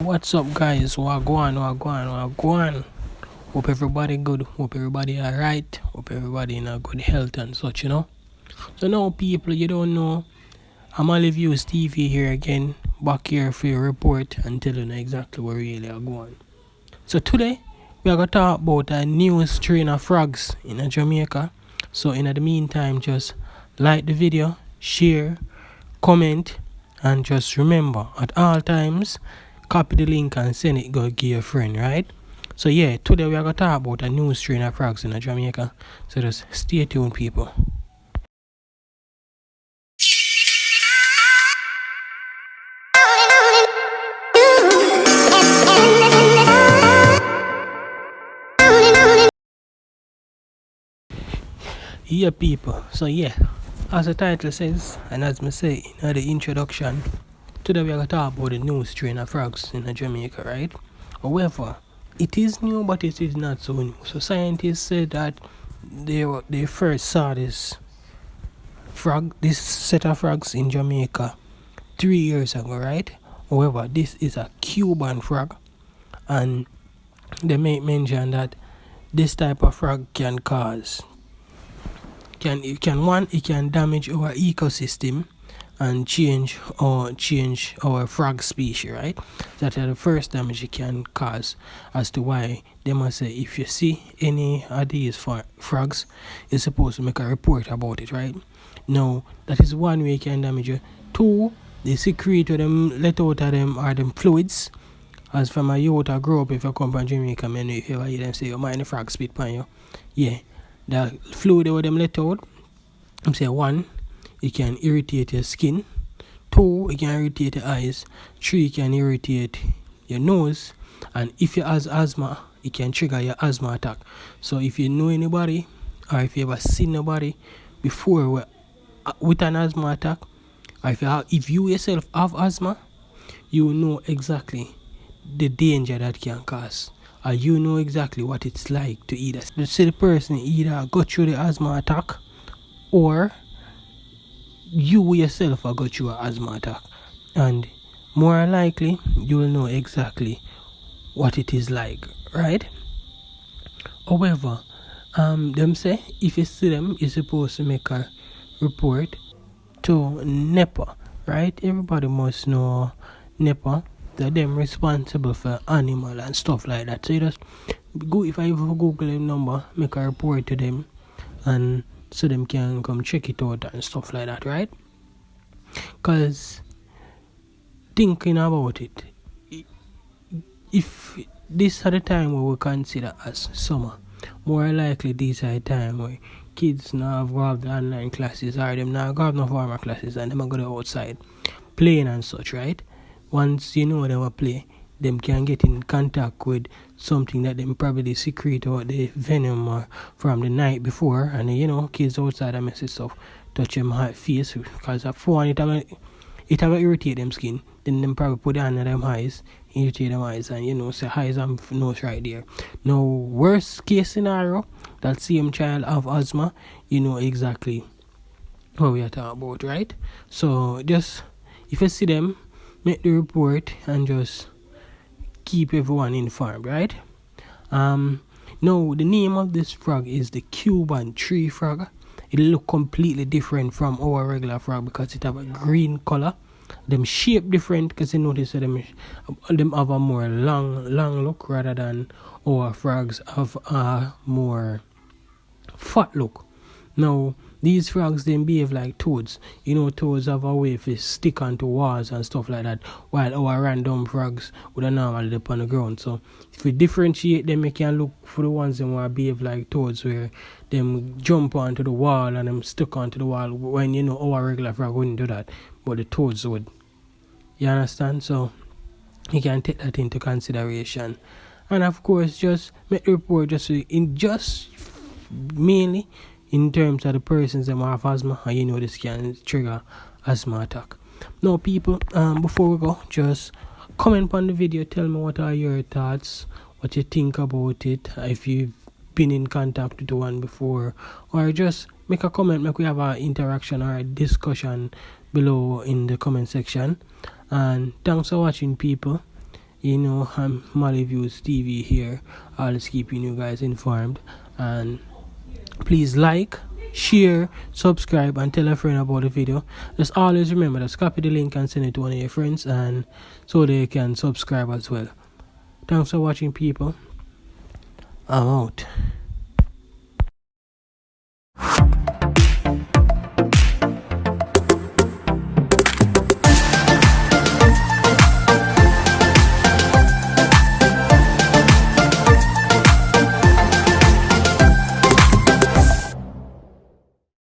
What's up, guys? Wagwan. Hope everybody good. Hope everybody alright. Hope everybody in a good health and such. So now, people, you don't know. I'm mallyviewstv here again, back here for your report and tell you exactly where really are going. So today, we are gonna talk about a new strain of frogs in Jamaica. So in the meantime, just like the video, share, comment, and just remember at all times, copy the link and send it go give your friend, right? So yeah, today we are gonna talk about a new strain of frogs in Jamaica. So just stay tuned, people. Yeah, people. So yeah, as the title says, and as me say in the introduction, today we are gonna talk about the new strain of frogs in Jamaica, right? However, it is new, but it is not so new. So scientists said that they first saw this set of frogs in Jamaica 3 years ago, right? However, this is a Cuban frog, and they make mention that this type of frog can it can damage our ecosystem and change our frog species, right? That is the first damage it can cause. As to why they must say, if you see any of these frogs, you're supposed to make a report about it, right? Now, that is one way it can damage you. Two, the secret to them let out of them are them fluids. As from a youth I grow up, if you come from Jamaica, man, if you ever hear them say, you mind the frog spit pan you. Yeah. The fluid that them let out, I'm saying one, it can irritate your skin. Two, it can irritate your eyes. Three, it can irritate your nose. And if you have asthma, it can trigger your asthma attack. So if you know anybody, or if you ever seen nobody before with an asthma attack, or if you yourself have asthma, you know exactly the danger that can cause. Or you know exactly what it's like to either see the person either go through the asthma attack, or you yourself will go through an asthma attack. And more likely, you will know exactly what it is like, right? However, them say if you see them, you're supposed to make a report to NEPA, right? Everybody must know NEPA. That them responsible for animal and stuff like that. So you just go, if I even Google them number, make a report to them, and so them can come check it out and stuff like that, right? Cause thinking about it, if this are the time where we consider as summer, more likely these are the time where kids now have got the online classes, or them now got no formal classes, and them are going outside playing and such, right? Once you know they will play, them can get in contact with something that them probably secrete or the venom or from the night before, and kids outside and mess stuff touch them hot face, because at phone it will irritate them skin. Then them probably put it under them eyes, irritate them eyes, and say eyes and nose right there. Now, worst case scenario, that same child have asthma, you know exactly what we are talking about, right? So just if you see them, make the report and just keep everyone informed, right? Now the name of this frog is the Cuban tree frog. It look completely different from our regular frog because it have a green color. Them shape different because you notice that them have a more long look rather than our frogs have a more fat look. Now, these frogs then behave like toads. Toads have a way to stick onto walls and stuff like that, while our random frogs would normally live on the ground. So, if we differentiate them, we can look for the ones that want to behave like toads, where them jump onto the wall and them stuck onto the wall, when our regular frog wouldn't do that, but the toads would. You understand? So, you can take that into consideration. And of course, just make the report just mainly in terms of the persons that have asthma, and this can trigger asthma attack. Now, people, before we go, just comment on the video, tell me what are your thoughts, what you think about it, if you've been in contact with the one before, or just make a comment, make we have an interaction or a discussion below in the comment section. And thanks for watching, people. You know, I'm mallyviewstv here, always keeping you guys informed. And please like, share, subscribe, and tell a friend about the video. Just always remember, just copy the link and send it to one of your friends, and so they can subscribe as well. Thanks for watching, people. I'm out.